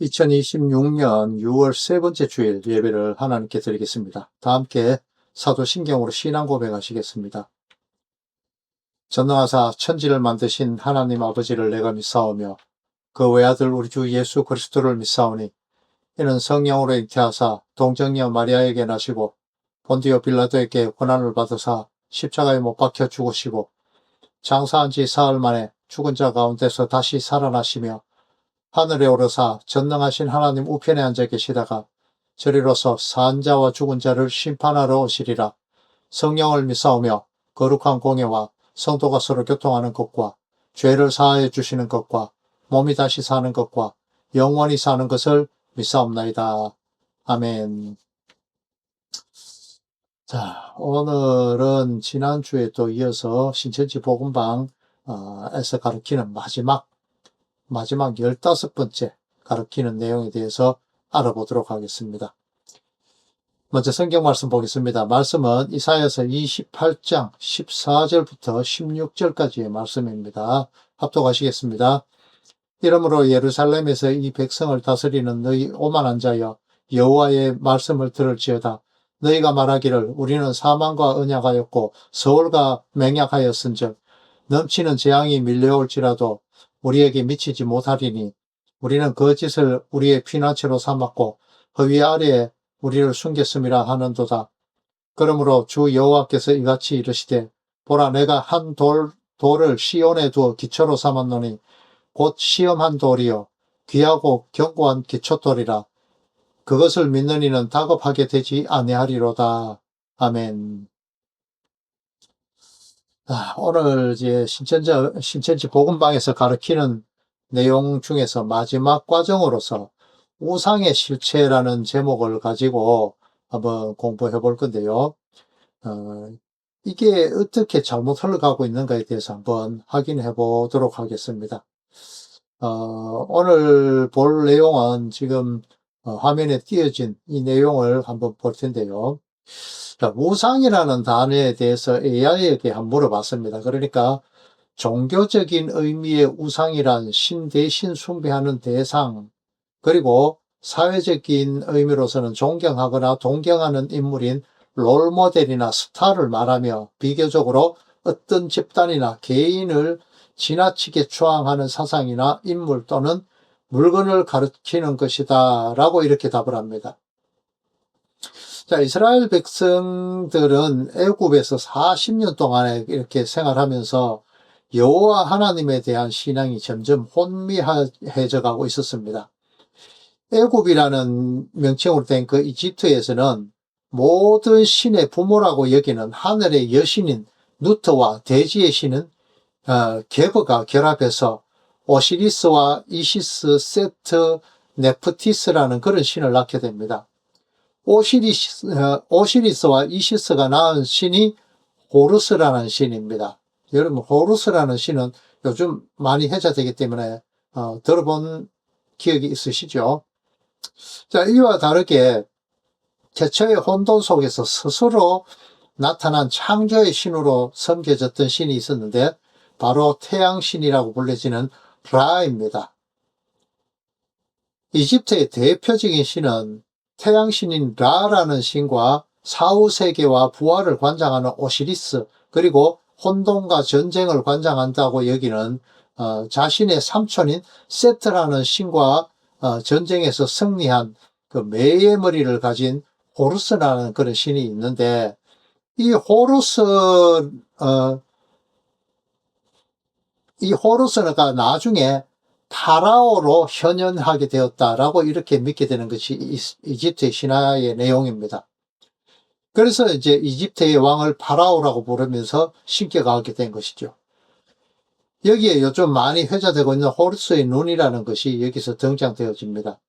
2026년 6월 세 번째 주일 예배를 하나님께 드리겠습니다. 다 함께 사도신경으로 신앙 고백하시겠습니다. 전능하사 천지를 만드신 하나님 아버지를 내가 믿사오며 그 외아들 우리 주 예수 그리스도를 믿사오니 이는 성령으로 잉태하사 동정녀 마리아에게 나시고 본디오 빌라도에게 고난을 받으사 십자가에 못 박혀 죽으시고 장사한 지 사흘 만에 죽은 자 가운데서 다시 살아나시며 하늘에 오르사 전능하신 하나님 우편에 앉아 계시다가 저리로서 산 자와 죽은 자를 심판하러 오시리라. 성령을 믿사오며 거룩한 공예와 성도가 서로 교통하는 것과 죄를 사하여 주시는 것과 몸이 다시 사는 것과 영원히 사는 것을 믿사옵나이다. 아멘. 자, 오늘은 지난주에 또 이어서 신천지 복음방에서 가르치는 마지막 15번째 가르치는 내용에 대해서 알아보도록 하겠습니다. 먼저 성경 말씀 보겠습니다. 말씀은 이사야서 28장 14절부터 16절까지의 말씀입니다. 합독하시겠습니다. 이러므로 예루살렘에서 이 백성을 다스리는 너희 오만한 자여 여호와의 말씀을 들을지어다. 너희가 말하기를 우리는 사망과 언약하였고 서울과 맹약하였은즉 넘치는 재앙이 밀려올지라도 우리에게 미치지 못하리니 우리는 거짓을 우리의 피난처로 삼았고 허위 아래에 우리를 숨겼음이라 하는도다. 그러므로 주 여호와께서 이같이 이르시되 보라 내가 한 돌을 시온에 두어 기초로 삼았노니 곧 시험한 돌이요 귀하고 견고한 기초돌이라. 그것을 믿는 이는 다급하게 되지 아니하리로다. 아멘. 오늘 이제 신천지 복음방에서 가르치는 내용 중에서 마지막 과정으로서 우상의 실체라는 제목을 가지고 한번 공부해 볼 건데요. 이게 어떻게 잘못 흘러가고 있는가에 대해서 한번 확인해 보도록 하겠습니다. 오늘 볼 내용은 지금 화면에 띄어진 이 내용을 한번 볼 텐데요. 우상이라는 단어에 대해서 AI에게 한번 물어봤습니다. 그러니까 종교적인 의미의 우상이란 신 대신 숭배하는 대상, 그리고 사회적인 의미로서는 존경하거나 동경하는 인물인 롤모델이나 스타를 말하며 비교적으로 어떤 집단이나 개인을 지나치게 추앙하는 사상이나 인물 또는 물건을 가르치는 것이다 라고 이렇게 답을 합니다. 자, 이스라엘 백성들은 애굽에서 40년 동안에 이렇게 생활하면서 여호와 하나님에 대한 신앙이 점점 혼미해져 가고 있었습니다. 애굽이라는 명칭으로 된 그 이집트에서는 모든 신의 부모라고 여기는 하늘의 여신인 누트와 대지의 신은 게버가 결합해서 오시리스와 이시스, 세트, 네프티스라는 그런 신을 낳게 됩니다. 오시리스와 이시스가 낳은 신이 호루스라는 신입니다. 여러분, 호루스라는 신은 요즘 많이 해자되기 때문에 들어본 기억이 있으시죠? 자, 이와 다르게 태초의 혼돈 속에서 스스로 나타난 창조의 신으로 섬겨졌던 신이 있었는데 바로 태양신이라고 불려지는 라입니다. 이집트의 대표적인 신은 태양신인 라라는 신과 사후세계와 부활을 관장하는 오시리스, 그리고 혼돈과 전쟁을 관장한다고 여기는 자신의 삼촌인 세트라는 신과 전쟁에서 승리한 그 매의 머리를 가진 호루스라는 그런 신이 있는데, 이 호루스가 나중에 파라오로 현현하게 되었다라고 이렇게 믿게 되는 것이 이집트의 신화의 내용입니다. 그래서 이제 이집트의 왕을 파라오라고 부르면서 신격화하게 된 것이죠. 여기에 요즘 많이 회자되고 있는 호루스의 눈이라는 것이 여기서 등장되어집니다.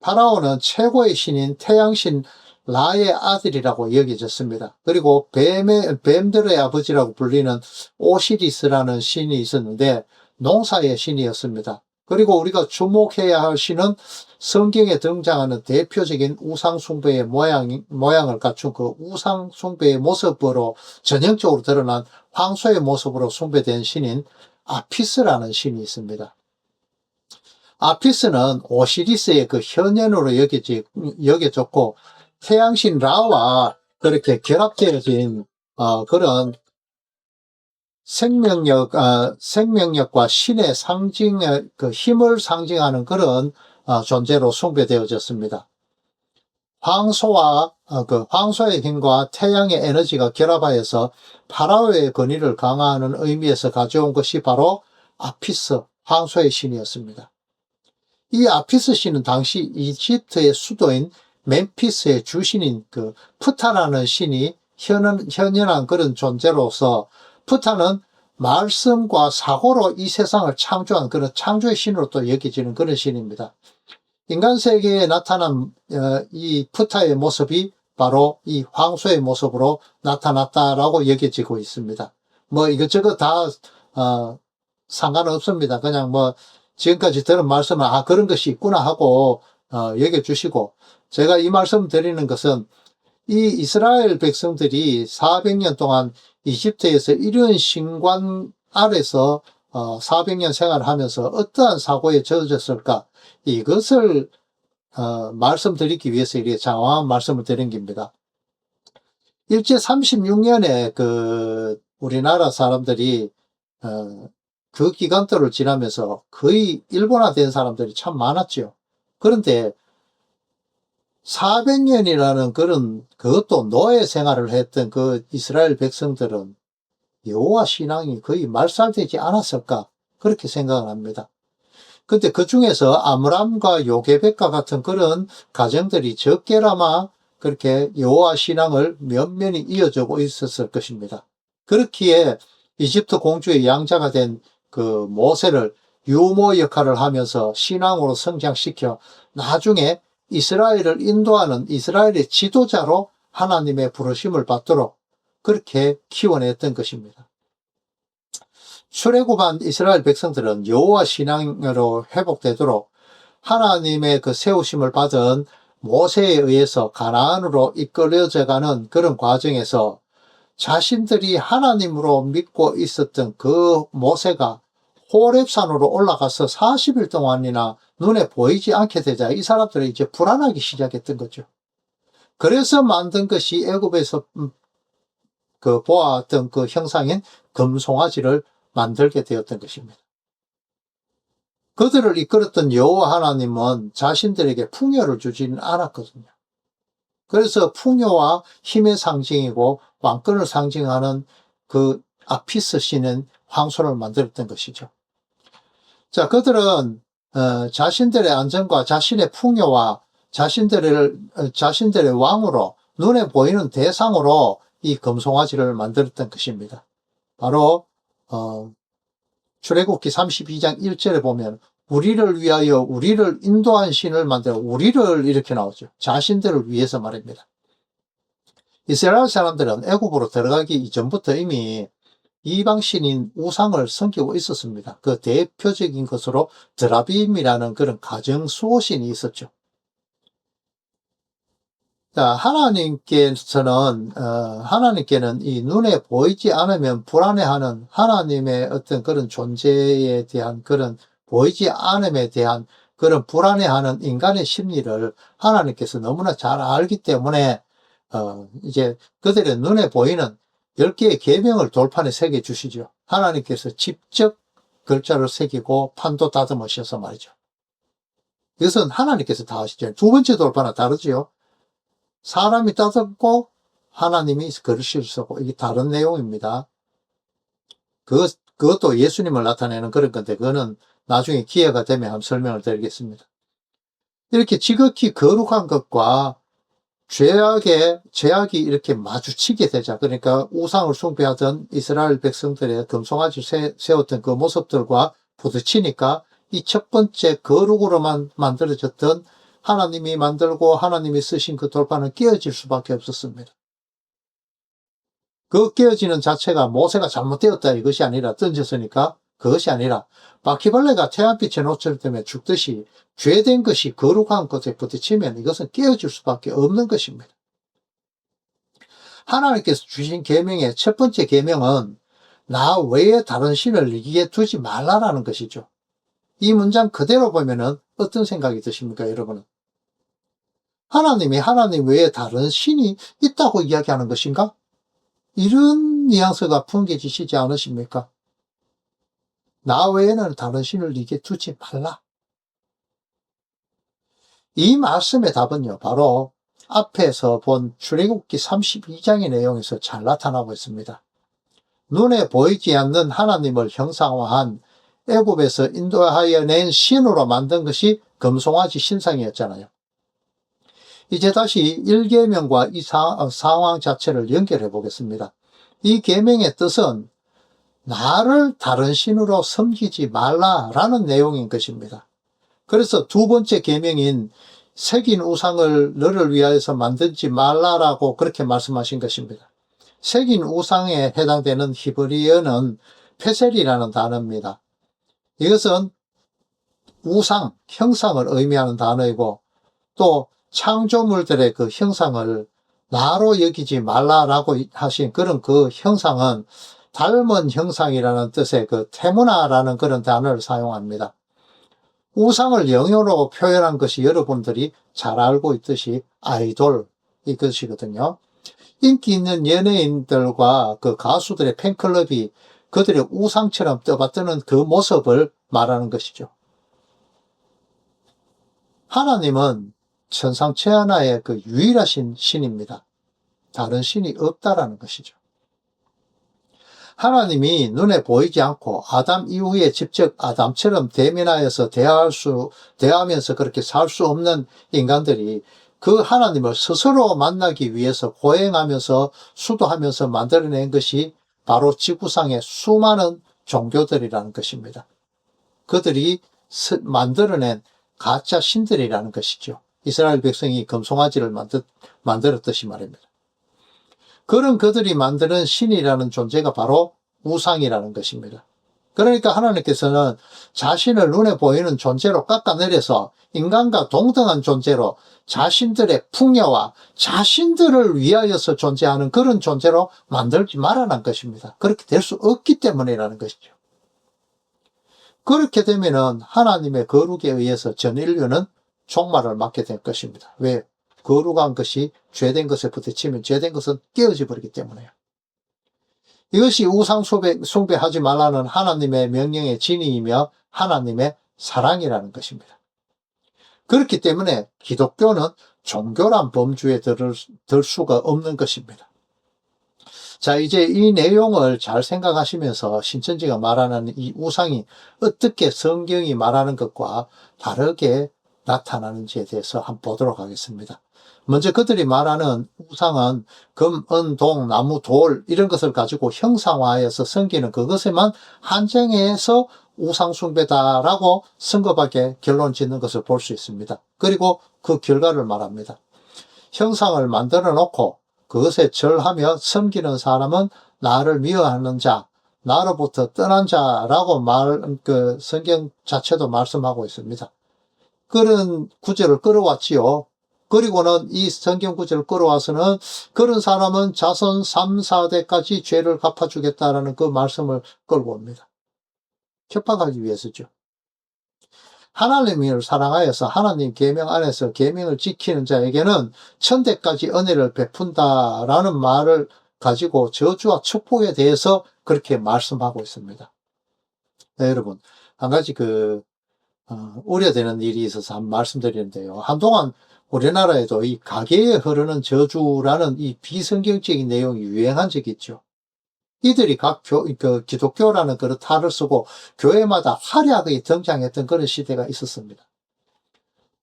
파라오는 최고의 신인 태양신 라의 아들이라고 여겨졌습니다. 그리고 뱀들의 아버지라고 불리는 오시리스라는 신이 있었는데 농사의 신이었습니다. 그리고 우리가 주목해야 할 신은 성경에 등장하는 대표적인 우상숭배의 모양을 갖춘 그 우상숭배의 모습으로 전형적으로 드러난 황소의 모습으로 숭배된 신인 아피스라는 신이 있습니다. 아피스는 오시리스의 그 현현으로 여겨졌고, 태양신 라와 그렇게 결합되어진 그런 생명력과 신의 상징의 그 힘을 상징하는 그런 존재로 숭배되어졌습니다. 황소의 힘과 태양의 에너지가 결합하여서 파라오의 권위를 강화하는 의미에서 가져온 것이 바로 아피스, 황소의 신이었습니다. 이 아피스 신은 당시 이집트의 수도인 멤피스의 주신인 그 푸타라는 신이 현현한 그런 존재로서, 푸타는 말씀과 사고로 이 세상을 창조한 그런 창조의 신으로 또 여겨지는 그런 신입니다. 인간 세계에 나타난 이 푸타의 모습이 바로 이 황소의 모습으로 나타났다라고 여겨지고 있습니다. 뭐 이것저것 다 상관없습니다. 그냥 뭐 지금까지 들은 말씀은 그런 것이 있구나 하고 여겨주시고, 제가 이 말씀 드리는 것은 이 이스라엘 백성들이 400년 동안 이집트에서 이런 신관 아래서 400년 생활하면서 어떠한 사고에 젖었을까, 이것을 말씀드리기 위해서 이렇게 장황한 말씀을 드린 겁니다. 일제 36년에 그 우리나라 사람들이 그 기간들을 지나면서 거의 일본화된 사람들이 참 많았죠. 그런데 400년이라는 그것도 노예 생활을 했던 그 이스라엘 백성들은 여호와 신앙이 거의 말살되지 않았을까, 그렇게 생각을 합니다. 근데 그 중에서 아므람과 요게벳과 같은 그런 가정들이 적게나마 그렇게 여호와 신앙을 면면히 이어주고 있었을 것입니다. 그렇기에 이집트 공주의 양자가 된 그 모세를 유모 역할을 하면서 신앙으로 성장시켜 나중에 이스라엘을 인도하는 이스라엘의 지도자로 하나님의 부르심을 받도록 그렇게 키워냈던 것입니다. 출애굽한 이스라엘 백성들은 여호와 신앙으로 회복되도록 하나님의 그 세우심을 받은 모세에 의해서 가나안으로 이끌어져가는 그런 과정에서 자신들이 하나님으로 믿고 있었던 그 모세가 호렙산으로 올라가서 40일 동안이나 눈에 보이지 않게 되자 이 사람들이 이제 불안하기 시작했던 거죠. 그래서 만든 것이 애굽에서 그 보았던 그 형상인 금송아지를 만들게 되었던 것입니다. 그들을 이끌었던 여호와 하나님은 자신들에게 풍요를 주지는 않았거든요. 그래서 풍요와 힘의 상징이고 왕권을 상징하는 그 아피스 신은 황소를 만들었던 것이죠. 자, 그들은 자신들의 안전과 자신의 풍요와 자신들의 왕으로 눈에 보이는 대상으로 이 금송아지를 만들었던 것입니다. 바로 출애굽기 32장 1절에 보면 우리를 위하여 우리를 인도한 신을 만들어, 우리를 이렇게 나오죠. 자신들을 위해서 말입니다. 이스라엘 사람들은 애굽으로 들어가기 이전부터 이미 이방신인 우상을 섬기고 있었습니다. 그 대표적인 것으로 드라빔이라는 그런 가정 수호신이 있었죠. 자, 하나님께는 이 눈에 보이지 않으면 불안해하는 하나님의 어떤 그런 존재에 대한 그런 보이지 않음에 대한 그런 불안해하는 인간의 심리를 하나님께서 너무나 잘 알기 때문에 이제 그들의 눈에 보이는 10개의 계명을 돌판에 새겨 주시죠. 하나님께서 직접 글자를 새기고 판도 다듬으셔서 말이죠. 이것은 하나님께서 다 하시죠. 두 번째 돌판은 다르지요. 사람이 따듬고 하나님이 글씨를 쓰고, 이게 다른 내용입니다. 그것도 예수님을 나타내는 그런 건데, 그거는 나중에 기회가 되면 한번 설명을 드리겠습니다. 이렇게 지극히 거룩한 것과 죄악이 이렇게 마주치게 되자, 그러니까 우상을 숭배하던 이스라엘 백성들의 금송아지 세웠던 그 모습들과 부딪히니까 이 첫 번째 거룩으로만 만들어졌던 하나님이 만들고 하나님이 쓰신 그 돌판은 깨어질 수밖에 없었습니다. 그 깨어지는 자체가 모세가 잘못되었다 이것이 아니라, 던졌으니까 그것이 아니라 바퀴벌레가 태양빛에 노출되면 죽듯이 죄된 것이 거룩한 것에 부딪히면 이것은 깨어질 수밖에 없는 것입니다. 하나님께서 주신 계명의 첫 번째 계명은 나 외에 다른 신을 네게 두지 말라라는 것이죠. 이 문장 그대로 보면은 어떤 생각이 드십니까, 여러분은? 하나님이 하나님 외에 다른 신이 있다고 이야기하는 것인가? 이런 뉘앙스가 풍겨지시지 않으십니까? 나 외에는 다른 신을 네게 두지 말라. 이 말씀의 답은요, 바로 앞에서 본 출애굽기 32장의 내용에서 잘 나타나고 있습니다. 눈에 보이지 않는 하나님을 형상화한 애굽에서 인도하여 낸 신으로 만든 것이 금송아지 신상이었잖아요. 이제 다시 1계명과 이 상황 자체를 연결해 보겠습니다. 이 계명의 뜻은 나를 다른 신으로 섬기지 말라라는 내용인 것입니다. 그래서 두 번째 계명인 새긴 우상을 너를 위하여서 만들지 말라라고 그렇게 말씀하신 것입니다. 새긴 우상에 해당되는 히브리어는 페셀이라는 단어입니다. 이것은 우상, 형상을 의미하는 단어이고 또 창조물들의 그 형상을 나로 여기지 말라라고 하신 그런 그 형상은 닮은 형상이라는 뜻의 그 테무나라는 그런 단어를 사용합니다. 우상을 영어로 표현한 것이 여러분들이 잘 알고 있듯이 아이돌 이것이거든요. 인기 있는 연예인들과 그 가수들의 팬클럽이 그들의 우상처럼 떠받드는 그 모습을 말하는 것이죠. 하나님은 천상체 하나의 그 유일하신 신입니다. 다른 신이 없다라는 것이죠. 하나님이 눈에 보이지 않고 아담 이후에 직접 아담처럼 대면하여서 대하면서 그렇게 살 수 없는 인간들이 그 하나님을 스스로 만나기 위해서 고행하면서 수도하면서 만들어낸 것이 바로 지구상의 수많은 종교들이라는 것입니다. 그들이 만들어낸 가짜 신들이라는 것이죠. 이스라엘 백성이 금송아지를 만들었듯이 말입니다. 그런 그들이 만드는 신이라는 존재가 바로 우상이라는 것입니다. 그러니까 하나님께서는 자신을 눈에 보이는 존재로 깎아내려서 인간과 동등한 존재로 자신들의 풍요와 자신들을 위하여서 존재하는 그런 존재로 만들지 말아난 것입니다. 그렇게 될 수 없기 때문이라는 것이죠. 그렇게 되면은 하나님의 거룩에 의해서 전 인류는 종말을 맞게 될 것입니다. 왜? 거룩한 것이 죄된 것에 부딪히면 죄된 것은 깨어져 버리기 때문에요. 이것이 우상 숭배하지 말라는 하나님의 명령의 진리이며 하나님의 사랑이라는 것입니다. 그렇기 때문에 기독교는 종교란 범주에 들 수가 없는 것입니다. 자, 이제 이 내용을 잘 생각하시면서 신천지가 말하는 이 우상이 어떻게 성경이 말하는 것과 다르게 나타나는지에 대해서 한번 보도록 하겠습니다. 먼저 그들이 말하는 우상은 금, 은, 동, 나무, 돌 이런 것을 가지고 형상화해서 섬기는 그것에만 한정해서 우상숭배다라고 성급하게 결론 짓는 것을 볼 수 있습니다. 그리고 그 결과를 말합니다. 형상을 만들어 놓고 그것에 절하며 섬기는 사람은 나를 미워하는 자, 나로부터 떠난 자라고 성경 자체도 말씀하고 있습니다. 그런 구절을 끌어왔지요. 그리고는 이 성경 구절을 끌어와서는 그런 사람은 자손 3, 4대까지 죄를 갚아주겠다라는 그 말씀을 끌고 옵니다. 협박하기 위해서죠. 하나님을 사랑하여서 하나님 계명 안에서 계명을 지키는 자에게는 천대까지 은혜를 베푼다라는 말을 가지고 저주와 축복에 대해서 그렇게 말씀하고 있습니다. 네, 여러분, 한 가지 우려되는 일이 있어서 한번 말씀드리는데요. 한동안 우리나라에도 이 가계에 흐르는 저주라는 이 비성경적인 내용이 유행한 적이 있죠. 이들이 기독교라는 그런 탈을 쓰고 교회마다 화려하게 등장했던 그런 시대가 있었습니다.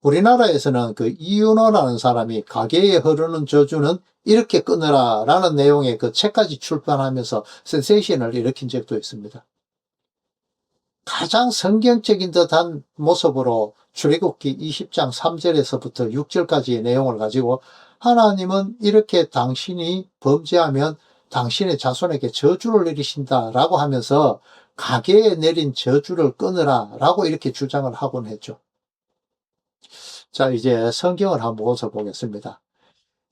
우리나라에서는 이윤호라는 사람이 가계에 흐르는 저주는 이렇게 끊으라 라는 내용의 그 책까지 출판하면서 센세이션을 일으킨 적도 있습니다. 가장 성경적인 듯한 모습으로 출애굽기 20장 3절에서부터 6절까지의 내용을 가지고 하나님은 이렇게 당신이 범죄하면 당신의 자손에게 저주를 내리신다라고 하면서 가계에 내린 저주를 끊으라라고 이렇게 주장을 하곤 했죠. 자, 이제 성경을 한번 보겠습니다.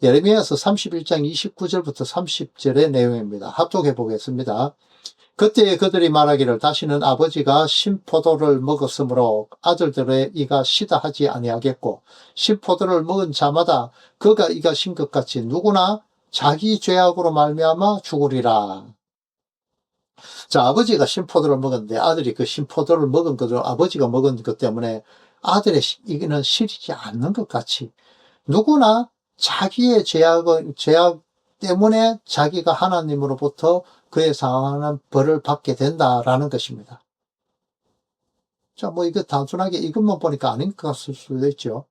예레미야서 31장 29절부터 30절의 내용입니다. 합독해 보겠습니다. 그때 그들이 말하기를 다시는 아버지가 신포도를 먹었으므로 아들들의 이가 시다 하지 아니하겠고 신포도를 먹은 자마다 그가 이가 신 것 같이 누구나 자기 죄악으로 말미암아 죽으리라. 자, 아버지가 신포도를 먹었는데 아들이 그 신포도를 먹은 것을 아버지가 먹은 것 때문에 아들의 이기는 시리지 않는 것 같이 누구나 자기의 죄악 때문에 자기가 하나님으로부터 그에 상응하는 벌을 받게 된다라는 것입니다. 자, 뭐 이거 단순하게 이것만 보니까 아닌 것 같을 수도 있죠.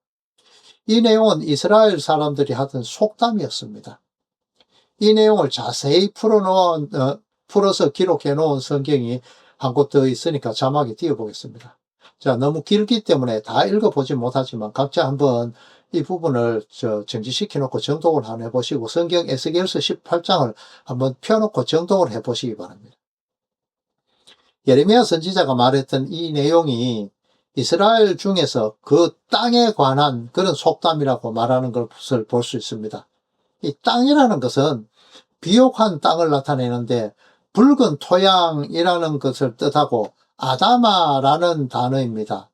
이 내용은 이스라엘 사람들이 하던 속담이었습니다. 이 내용을 자세히 풀어서 기록해 놓은 성경이 한 곳 더 있으니까 자막에 띄워보겠습니다. 자, 너무 길기 때문에 다 읽어보지 못하지만 각자 한번 이 부분을 정지시켜 놓고 정독을 한번 해보시고 성경 에스겔서 18장을 한번 펴놓고 정독을 해보시기 바랍니다. 예레미야 선지자가 말했던 이 내용이 이스라엘 중에서 그 땅에 관한 그런 속담이라고 말하는 것을 볼 수 있습니다. 이 땅이라는 것은 비옥한 땅을 나타내는데 붉은 토양이라는 것을 뜻하고 아다마라는 단어입니다.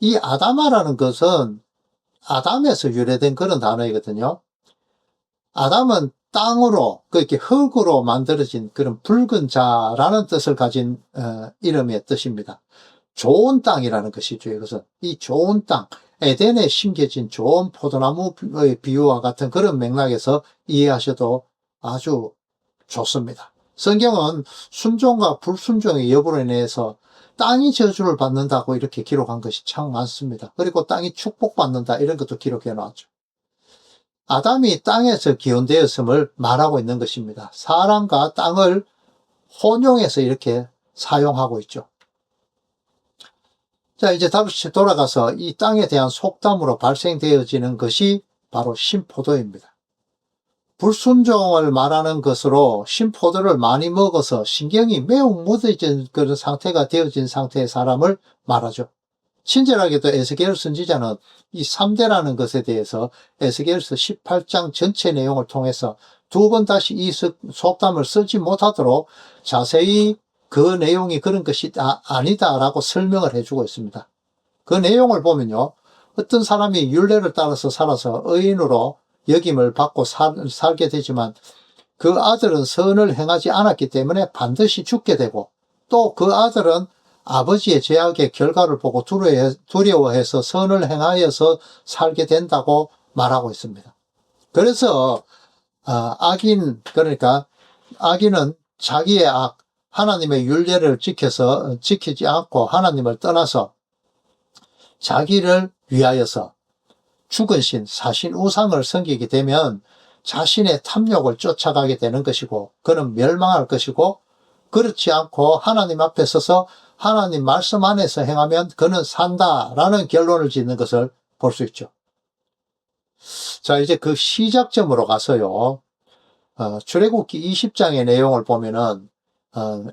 이 아다마라는 것은 아담에서 유래된 그런 단어이거든요. 아담은 땅으로, 그렇게 흙으로 만들어진 그런 붉은 자라는 뜻을 가진 이름의 뜻입니다. 좋은 땅이라는 것이죠. 이것은 이 좋은 땅, 에덴에 심겨진 좋은 포도나무의 비유와 같은 그런 맥락에서 이해하셔도 아주 좋습니다. 성경은 순종과 불순종의 여부로 인해서 땅이 저주를 받는다고 이렇게 기록한 것이 참 많습니다. 그리고 땅이 축복받는다 이런 것도 기록해 놨죠. 아담이 땅에서 기원되었음을 말하고 있는 것입니다. 사람과 땅을 혼용해서 이렇게 사용하고 있죠. 자, 이제 다시 돌아가서 이 땅에 대한 속담으로 발생되어지는 것이 바로 신포도입니다. 불순종을 말하는 것으로 신포도를 많이 먹어서 신경이 매우 무뎌진 그런 상태가 되어진 상태의 사람을 말하죠. 친절하게도 에스겔 선지자는 이 3대라는 것에 대해서 에스겔서 18장 전체 내용을 통해서 두 번 다시 이 속담을 쓰지 못하도록 자세히 그 내용이 그런 것이 아니다라고 설명을 해주고 있습니다. 그 내용을 보면요. 어떤 사람이 율례를 따라서 살아서 의인으로 역임을 받고 살게 되지만 그 아들은 선을 행하지 않았기 때문에 반드시 죽게 되고 또 그 아들은 아버지의 죄악의 결과를 보고 두려워해서 선을 행하여서 살게 된다고 말하고 있습니다. 그래서 그러니까 악인은 자기의 하나님의 율례를 지키지 않고 하나님을 떠나서 자기를 위하여서 죽은 신, 사신 우상을 섬기게 되면 자신의 탐욕을 쫓아가게 되는 것이고 그는 멸망할 것이고 그렇지 않고 하나님 앞에 서서 하나님 말씀 안에서 행하면 그는 산다라는 결론을 짓는 것을 볼 수 있죠. 자, 이제 그 시작점으로 가서요. 출애굽기 20장의 내용을 보면은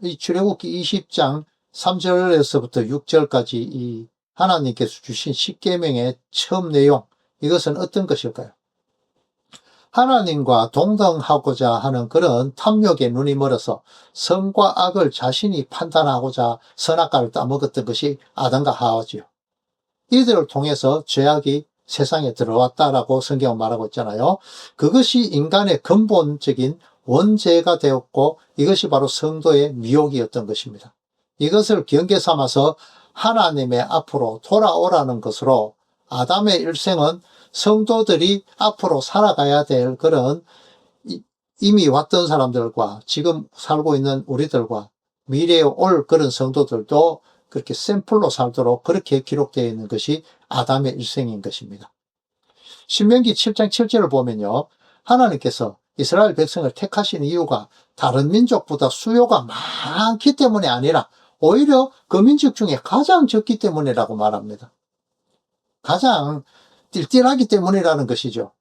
이 출애굽기 20장 3절에서부터 6절까지 이 하나님께서 주신 십계명의 처음 내용, 이것은 어떤 것일까요? 하나님과 동등하고자 하는 그런 탐욕에 눈이 멀어서 선과 악을 자신이 판단하고자 선악과를 따먹었던 것이 아담과 하와지요. 이들을 통해서 죄악이 세상에 들어왔다라고 성경은 말하고 있잖아요. 그것이 인간의 근본적인 원죄가 되었고 이것이 바로 성도의 미혹이었던 것입니다. 이것을 경계 삼아서 하나님의 앞으로 돌아오라는 것으로 아담의 일생은 성도들이 앞으로 살아가야 될 그런 이미 왔던 사람들과 지금 살고 있는 우리들과 미래에 올 그런 성도들도 그렇게 샘플로 살도록 그렇게 기록되어 있는 것이 아담의 일생인 것입니다. 신명기 7장 7절을 보면요. 하나님께서 이스라엘 백성을 택하신 이유가 다른 민족보다 수요가 많기 때문이 아니라 오히려 그 민족 중에 가장 적기 때문이라고 말합니다. 가장 띨띨하기 때문이라는 것이죠.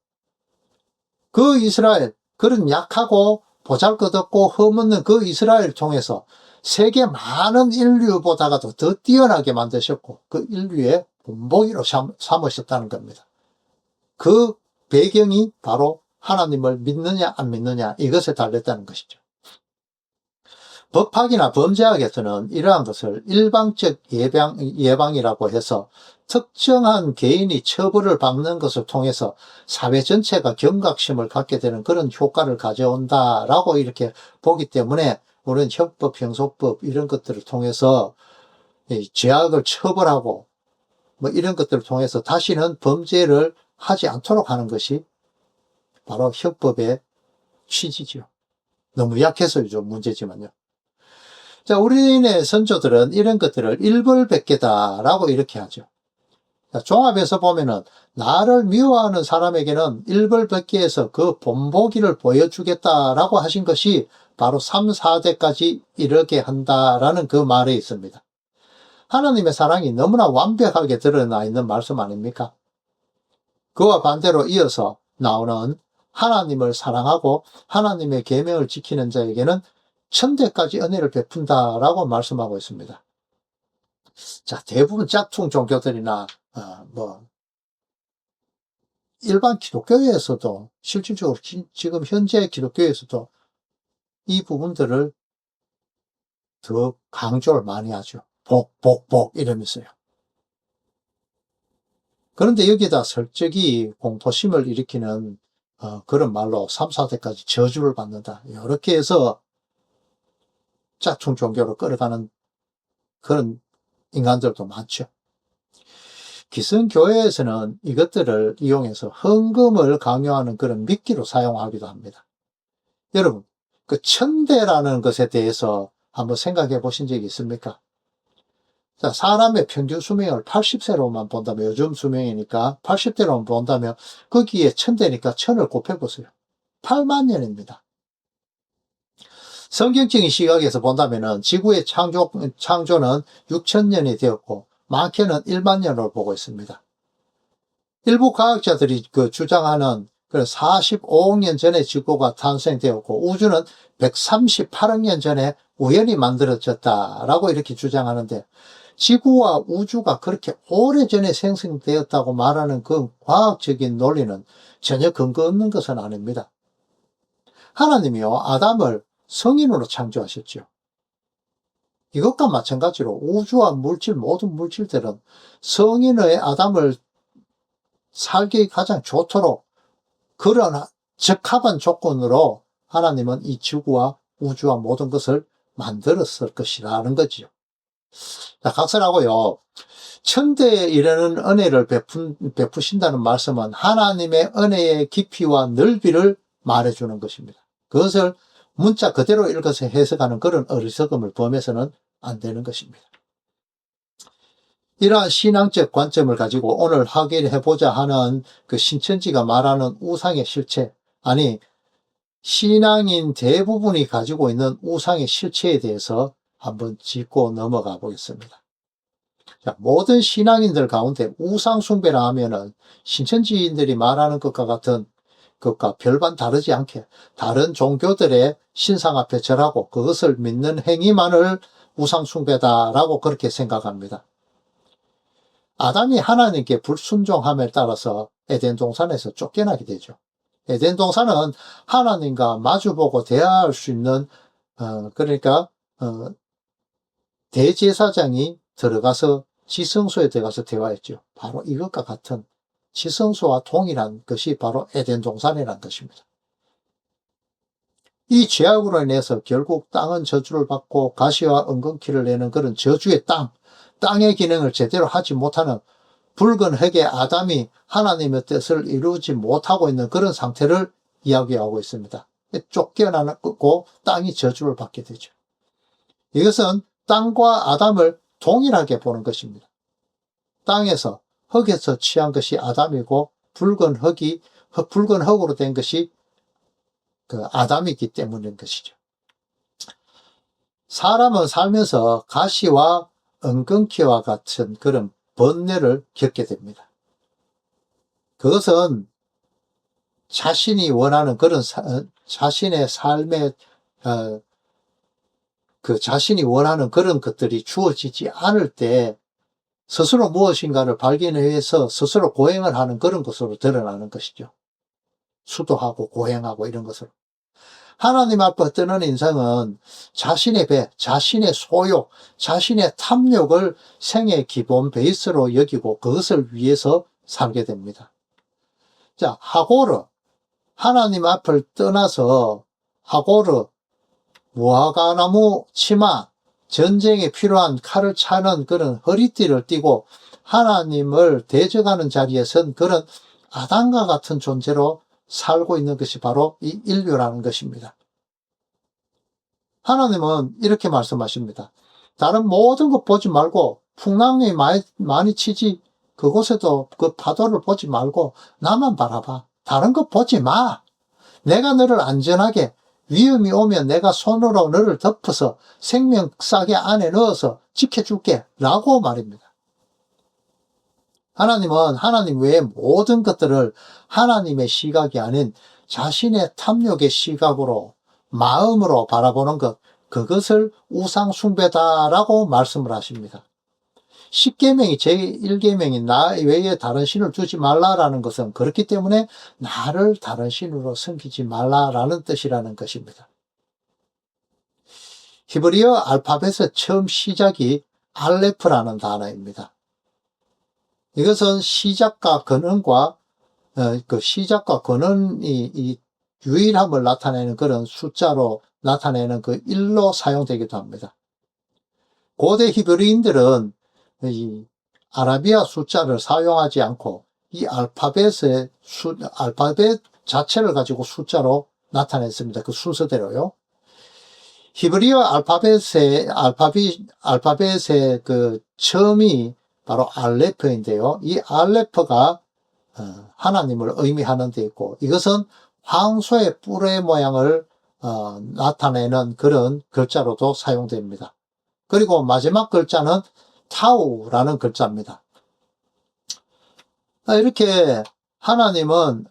그 이스라엘, 그런 약하고 보잘것없고 흠없는 그 이스라엘을 통해서 세계 많은 인류보다도 더 뛰어나게 만드셨고 그 인류의 본보기로 삼으셨다는 겁니다. 그 배경이 바로 하나님을 믿느냐 안 믿느냐 이것에 달렸다는 것이죠. 법학이나 범죄학에서는 이러한 것을 일방적 예방이라고 해서 특정한 개인이 처벌을 받는 것을 통해서 사회 전체가 경각심을 갖게 되는 그런 효과를 가져온다라고 이렇게 보기 때문에 우리는 형법, 형소법 이런 것들을 통해서 죄악을 처벌하고 뭐 이런 것들을 통해서 다시는 범죄를 하지 않도록 하는 것이 바로 형법의 취지죠. 너무 약해서 좀 문제지만요. 자, 우리네 선조들은 이런 것들을 일벌백계다라고 이렇게 하죠. 자, 종합해서 보면은 나를 미워하는 사람에게는 일벌백계에서 그 본보기를 보여주겠다라고 하신 것이 바로 3, 4대까지 이르게 한다라는 그 말에 있습니다. 하나님의 사랑이 너무나 완벽하게 드러나 있는 말씀 아닙니까? 그와 반대로 이어서 나오는 하나님을 사랑하고 하나님의 계명을 지키는 자에게는 천대까지 은혜를 베푼다라고 말씀하고 있습니다. 자, 대부분 짝퉁 종교들이나 일반 기독교에서도 실질적으로 지금 현재 기독교에서도 이 부분들을 더 강조를 많이 하죠. 복 이러면서요. 그런데 여기다 설적이 공포심을 일으키는 그런 말로 3, 4대까지 저주를 받는다. 이렇게 해서 짝퉁 종교로 끌어가는 그런 인간들도 많죠. 기성교회에서는 이것들을 이용해서 헌금을 강요하는 그런 미끼로 사용하기도 합니다. 여러분, 그 천대라는 것에 대해서 한번 생각해 보신 적이 있습니까? 자, 사람의 평균 수명을 80세로만 본다면, 요즘 수명이니까 80대로만 본다면 거기에 천대니까 천을 곱해보세요. 8만 년입니다. 성경적인 시각에서 본다면 지구의 창조는 6천년이 되었고 많게는 1만 년으로 보고 있습니다. 일부 과학자들이 주장하는 45억 년 전에 지구가 탄생되었고 우주는 138억 년 전에 우연히 만들어졌다라고 이렇게 주장하는데, 지구와 우주가 그렇게 오래전에 생성되었다고 말하는 그 과학적인 논리는 전혀 근거 없는 것은 아닙니다. 하나님이요, 아담을 성인으로 창조하셨죠. 이것과 마찬가지로 우주와 물질, 모든 물질들은 성인의 아담을 살기 가장 좋도록 그런 적합한 조건으로 하나님은 이 지구와 우주와 모든 것을 만들었을 것이라는 거지요. 자, 각설하고요, 천대에 이르는 은혜를 베푸신다는 말씀은 하나님의 은혜의 깊이와 넓이를 말해주는 것입니다. 그것을 문자 그대로 읽어서 해석하는 그런 어리석음을 범해서는 안 되는 것입니다. 이러한 신앙적 관점을 가지고 오늘 확인해보자 하는 그 신천지가 말하는 우상의 실체, 아니 신앙인 대부분이 가지고 있는 우상의 실체에 대해서 한번 짚고 넘어가 보겠습니다. 자, 모든 신앙인들 가운데 우상 숭배라 하면은 신천지인들이 말하는 것과 같은 것과 별반 다르지 않게 다른 종교들의 신상 앞에 절하고 그것을 믿는 행위만을 우상 숭배다라고 그렇게 생각합니다. 아담이 하나님께 불순종함에 따라서 에덴 동산에서 쫓겨나게 되죠. 에덴 동산은 하나님과 마주보고 대화할 수 있는 대제사장이 들어가서 지성소에 들어가서 대화했죠. 바로 이것과 같은 지성소와 동일한 것이 바로 에덴 동산이라는 것입니다. 이 죄악으로 인해서 결국 땅은 저주를 받고 가시와 은근키를 내는 그런 저주의 땅의 기능을 제대로 하지 못하는 붉은 흙의 아담이 하나님의 뜻을 이루지 못하고 있는 그런 상태를 이야기하고 있습니다. 쫓겨나고 땅이 저주를 받게 되죠. 이것은 땅과 아담을 동일하게 보는 것입니다. 땅에서 흙에서 취한 것이 아담이고 붉은 흙으로 된 것이 그 아담이기 때문인 것이죠. 사람은 살면서 가시와 은근키와 같은 그런 번뇌를 겪게 됩니다. 그것은 자신이 원하는 그런 자신의 삶에 자신이 원하는 그런 것들이 주어지지 않을 때 스스로 무엇인가를 발견해서 스스로 고행을 하는 그런 것으로 드러나는 것이죠. 수도하고 고행하고 이런 것으로. 하나님 앞에 뜨는 인생은 자신의 배, 자신의 소욕, 자신의 탐욕을 생의 기본 베이스로 여기고 그것을 위해서 살게 됩니다. 자, 하고르. 하나님 앞을 떠나서 하고르, 무화과나무 치마, 전쟁에 필요한 칼을 차는 그런 허리띠를 띠고 하나님을 대적하는 자리에 선 그런 아담과 같은 존재로 살고 있는 것이 바로 이 인류라는 것입니다. 하나님은 이렇게 말씀하십니다. 다른 모든 것 보지 말고 풍랑이 많이 치지 그곳에도 그 파도를 보지 말고 나만 바라봐. 다른 것 보지 마. 내가 너를 안전하게 위험이 오면 내가 손으로 너를 덮어서 생명싸개 안에 넣어서 지켜줄게 라고 말입니다. 하나님은 하나님 외의 모든 것들을 하나님의 시각이 아닌 자신의 탐욕의 시각으로 마음으로 바라보는 것, 그것을 우상숭배다라고 말씀을 하십니다. 10계명이 제1계명인 나 외에 다른 신을 두지 말라라는 것은 그렇기 때문에 나를 다른 신으로 섬기지 말라라는 뜻이라는 것입니다. 히브리어 알파벳의 처음 시작이 알레프라는 단어입니다. 이것은 시작과 근원과 그 시작과 근원이 이 유일함을 나타내는 그런 숫자로 나타내는 그 1로 사용되기도 합니다. 고대 히브리인들은 이 아라비아 숫자를 사용하지 않고 이 알파벳 자체를 가지고 숫자로 나타냈습니다. 그 순서대로요. 히브리어 알파벳의 그 처음이 바로 알레프인데요. 이 알레프가 하나님을 의미하는 데 있고 이것은 황소의 뿔의 모양을 나타내는 그런 글자로도 사용됩니다. 그리고 마지막 글자는 타우라는 글자입니다. 이렇게 하나님은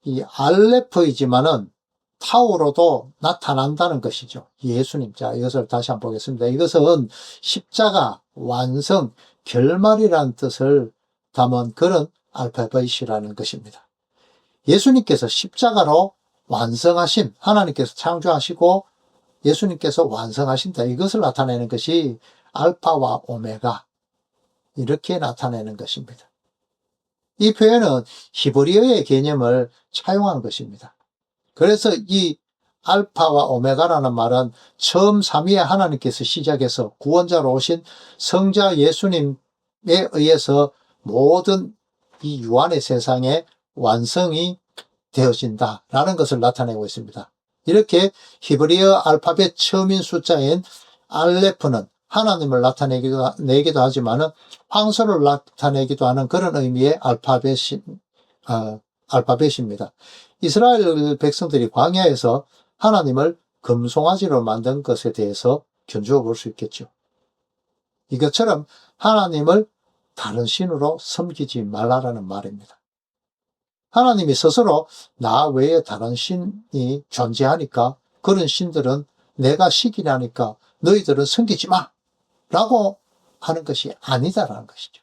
이 알레프이지만은 타우로도 나타난다는 것이죠. 예수님. 자, 이것을 다시 한번 보겠습니다. 이것은 십자가, 완성, 결말이라는 뜻을 담은 그런 알파벳이라는 것입니다. 예수님께서 십자가로 완성하신, 하나님께서 창조하시고 예수님께서 완성하신다. 이것을 나타내는 것이 알파와 오메가, 이렇게 나타내는 것입니다. 이 표현은 히브리어의 개념을 차용한 것입니다. 그래서 이 알파와 오메가라는 말은 처음 삼위의 하나님께서 시작해서 구원자로 오신 성자 예수님에 의해서 모든 이 유한의 세상에 완성이 되어진다라는 것을 나타내고 있습니다. 이렇게 히브리어 알파벳 처음인 숫자인 알레프는 하나님을 나타내기도 하지만은 황소를 나타내기도 하는 그런 의미의 알파벳입니다. 이스라엘 백성들이 광야에서 하나님을 금송아지로 만든 것에 대해서 견주어 볼 수 있겠죠. 이것처럼 하나님을 다른 신으로 섬기지 말라라는 말입니다. 하나님이 스스로 나 외에 다른 신이 존재하니까 그런 신들은 내가 시기라니까 너희들은 섬기지 마! 라고 하는 것이 아니다라는 것이죠.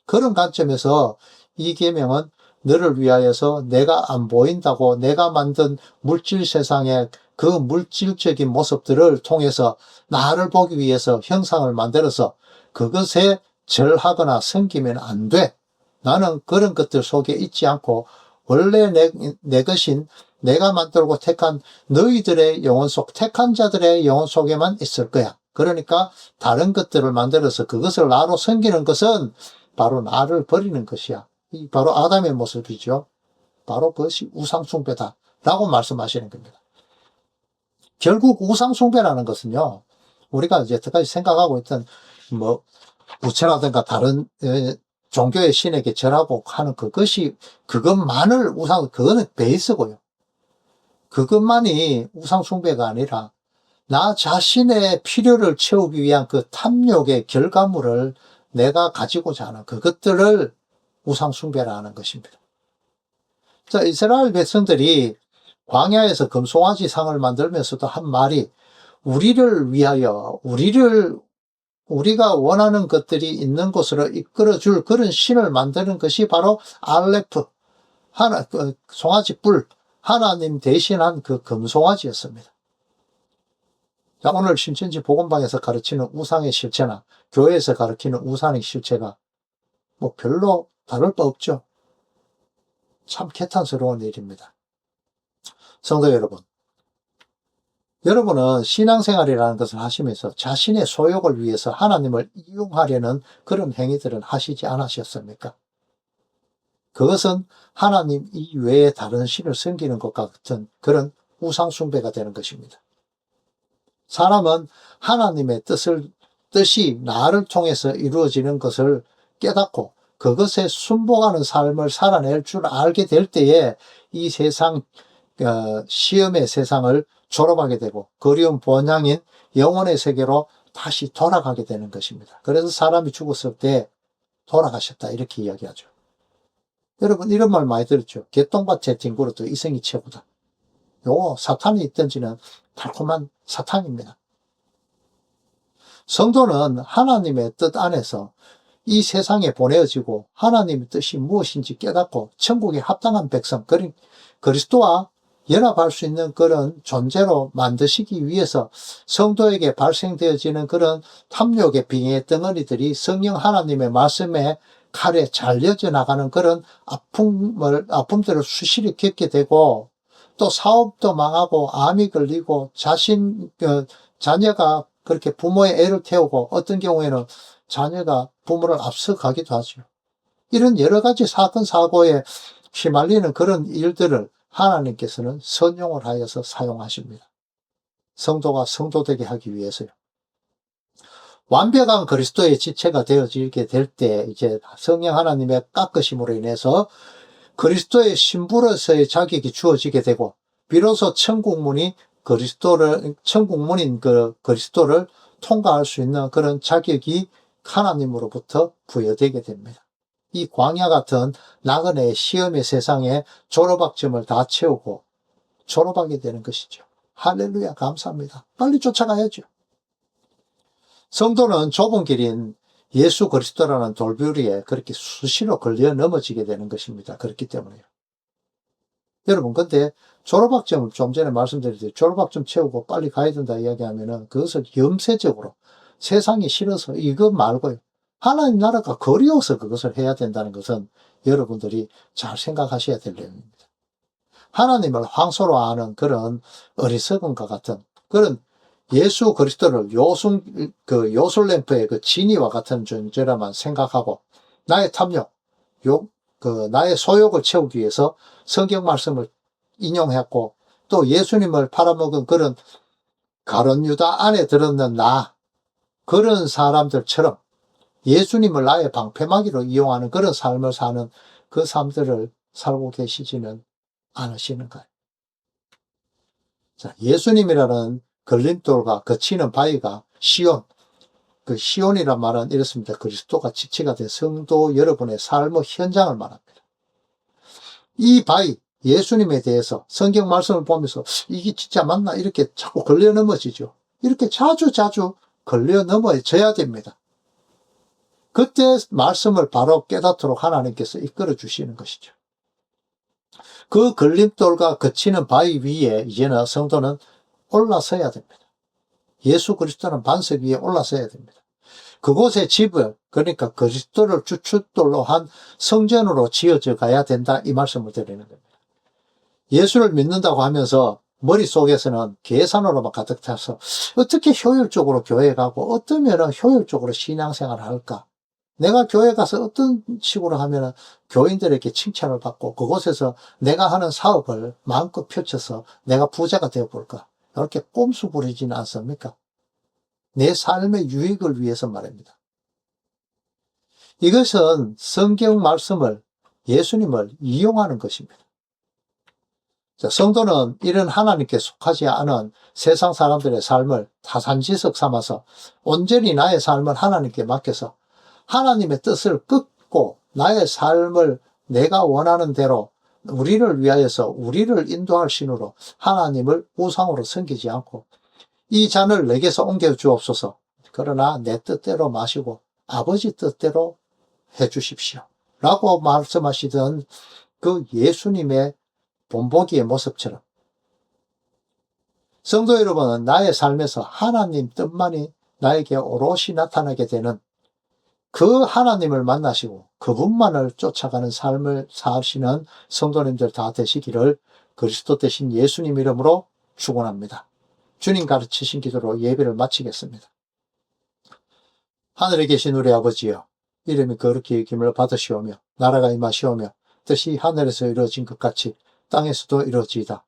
그런 관점에서 이 계명은 너를 위하여서 내가 안 보인다고 내가 만든 물질 세상의 그 물질적인 모습들을 통해서 나를 보기 위해서 형상을 만들어서 그것에 절하거나 섬기면 안 돼. 나는 그런 것들 속에 있지 않고 원래 내 것인 내가 만들고 택한 너희들의 영혼 속, 택한 자들의 영혼 속에만 있을 거야. 그러니까 다른 것들을 만들어서 그것을 나로 섬기는 것은 바로 나를 버리는 것이야. 바로 아담의 모습이죠. 바로 그것이 우상숭배다 라고 말씀하시는 겁니다. 결국 우상숭배라는 것은요, 우리가 이제 여태까지 생각하고 있던 뭐 부처라든가 다른 종교의 신에게 절하고 하는 그것만을 그거는 베이스고요. 그것만이 우상숭배가 아니라 나 자신의 필요를 채우기 위한 그 탐욕의 결과물을 내가 가지고자 하는 그것들을 우상숭배라 하는 것입니다. 자, 이스라엘 백성들이 광야에서 금송아지 상을 만들면서도 한 말이 우리를 위하여 우리가 원하는 것들이 있는 곳으로 이끌어줄 그런 신을 만드는 것이 바로 알레프, 송아지 뿔, 하나님 대신한 그 금송아지였습니다. 자, 오늘 신천지 복음방에서 가르치는 우상의 실체나 교회에서 가르치는 우상의 실체가 뭐 별로 다를 바 없죠. 참 개탄스러운 일입니다. 성도 여러분, 여러분은 신앙생활이라는 것을 하시면서 자신의 소욕을 위해서 하나님을 이용하려는 그런 행위들은 하시지 않으셨습니까? 그것은 하나님 이외에 다른 신을 섬기는 것과 같은 그런 우상숭배가 되는 것입니다. 사람은 하나님의 뜻이 나를 통해서 이루어지는 것을 깨닫고 그것에 순복하는 삶을 살아낼 줄 알게 될 때에 이 세상, 시험의 세상을 졸업하게 되고 그리운 본향인 영혼의 세계로 다시 돌아가게 되는 것입니다. 그래서 사람이 죽었을 때 돌아가셨다 이렇게 이야기하죠. 여러분 이런 말 많이 들었죠. 개똥밭에 뒹굴어도 이성이 최고다. 요거 사탄이 있든지는 달콤한 사탕입니다. 성도는 하나님의 뜻 안에서 이 세상에 보내어지고 하나님의 뜻이 무엇인지 깨닫고 천국에 합당한 백성, 그리스도와 연합할 수 있는 그런 존재로 만드시기 위해서 성도에게 발생되어지는 그런 탐욕의 빙의 덩어리들이 성령 하나님의 말씀에 칼에 잘려져 나가는 그런 아픔들을 수시로 겪게 되고 또 사업도 망하고 암이 걸리고 자녀가 그렇게 부모의 애를 태우고 어떤 경우에는 자녀가 부모를 앞서가기도 하죠. 이런 여러 가지 사건 사고에 휘말리는 그런 일들을 하나님께서는 선용을 하여서 사용하십니다. 성도가 성도되게 하기 위해서요. 완벽한 그리스도의 지체가 되어지게 될 때 이제 성령 하나님의 깎으심으로 인해서 그리스도의 신부로서의 자격이 주어지게 되고 비로소 천국문인 그 그리스도를 통과할 수 있는 그런 자격이 하나님으로부터 부여되게 됩니다. 이 광야 같은 나그네의 시험의 세상에 졸업학점을 다 채우고 졸업하게 되는 것이죠. 할렐루야, 감사합니다. 빨리 쫓아가야죠. 성도는 좁은 길인 예수 그리스도라는 돌부리에 그렇게 수시로 걸려 넘어지게 되는 것입니다. 그렇기 때문에요. 여러분, 근데 졸업학점을 좀 전에 말씀드렸듯이 졸업학점 채우고 빨리 가야 된다 이야기하면은 그것을 염세적으로 세상이 싫어서 이거 말고요. 하나님 나라가 그리워서 그것을 해야 된다는 것은 여러분들이 잘 생각하셔야 될 내용입니다. 하나님을 황소로 아는 그런 어리석음과 같은 그런 예수 그리스도를 요술램프의 그 진이와 같은 존재라만 생각하고 나의 탐욕, 나의 소욕을 채우기 위해서 성경 말씀을 인용했고 또 예수님을 팔아먹은 그런 가룟 유다 안에 들었는 그런 사람들처럼 예수님을 나의 방패막이로 이용하는 그런 삶을 사는 그 삶들을 살고 계시지는 않으시는가요? 자, 예수님이라는 걸림돌과 거치는 바위가 시온, 그 시온이란 말은 이렇습니다. 그리스도가 지체가 된 성도 여러분의 삶의 현장을 말합니다. 이 바위, 예수님에 대해서 성경 말씀을 보면서 이게 진짜 맞나? 이렇게 자꾸 걸려 넘어지죠. 이렇게 자주 걸려 넘어져야 됩니다. 그때 말씀을 바로 깨닫도록 하나님께서 이끌어 주시는 것이죠. 그 걸림돌과 거치는 바위 위에 이제는 성도는 올라서야 됩니다. 예수 그리스도는 반석 위에 올라서야 됩니다. 그곳의 집을, 그러니까 그리스도를 주춧돌로 한 성전으로 지어져 가야 된다 이 말씀을 드리는 겁니다. 예수를 믿는다고 하면서 머릿속에서는 계산으로만 가득 차서 어떻게 효율적으로 교회에 가고 어떠면 효율적으로 신앙생활을 할까? 내가 교회 가서 어떤 식으로 하면 교인들에게 칭찬을 받고 그곳에서 내가 하는 사업을 마음껏 펼쳐서 내가 부자가 되어볼까? 이렇게 꼼수 부리지는 않습니까? 내 삶의 유익을 위해서 말입니다. 이것은 성경 말씀을, 예수님을 이용하는 것입니다. 자, 성도는 이런 하나님께 속하지 않은 세상 사람들의 삶을 타산지석 삼아서 온전히 나의 삶을 하나님께 맡겨서 하나님의 뜻을 끄고 나의 삶을 내가 원하는 대로 우리를 위하여서 우리를 인도할 신으로 하나님을 우상으로 섬기지 않고 이 잔을 내게서 옮겨 주옵소서. 그러나 내 뜻대로 마시고 아버지 뜻대로 해 주십시오. 라고 말씀하시던 그 예수님의 본보기의 모습처럼 성도 여러분은 나의 삶에서 하나님 뜻만이 나에게 오롯이 나타나게 되는 그 하나님을 만나시고 그분만을 쫓아가는 삶을 사시는 성도님들 다 되시기를 그리스도 되신 예수님 이름으로 축원합니다. 주님 가르치신 기도로 예배를 마치겠습니다. 하늘에 계신 우리 아버지여, 이름이 거룩히 여김을 받으시오며 나라가 임하시오며 뜻이 하늘에서 이루어진 것 같이 땅에서도 이루어지이다.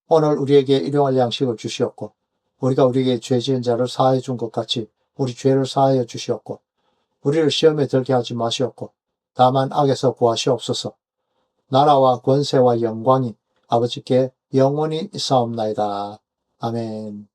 오늘 우리에게 일용할 양식을 주시옵고 우리가 우리에게 죄 지은 자를 사하여 준 것 같이 우리 죄를 사하여 주시옵고 우리를 시험에 들게 하지 마시옵고 다만 악에서 구하시옵소서. 나라와 권세와 영광이 아버지께 영원히 있사옵나이다. 아멘.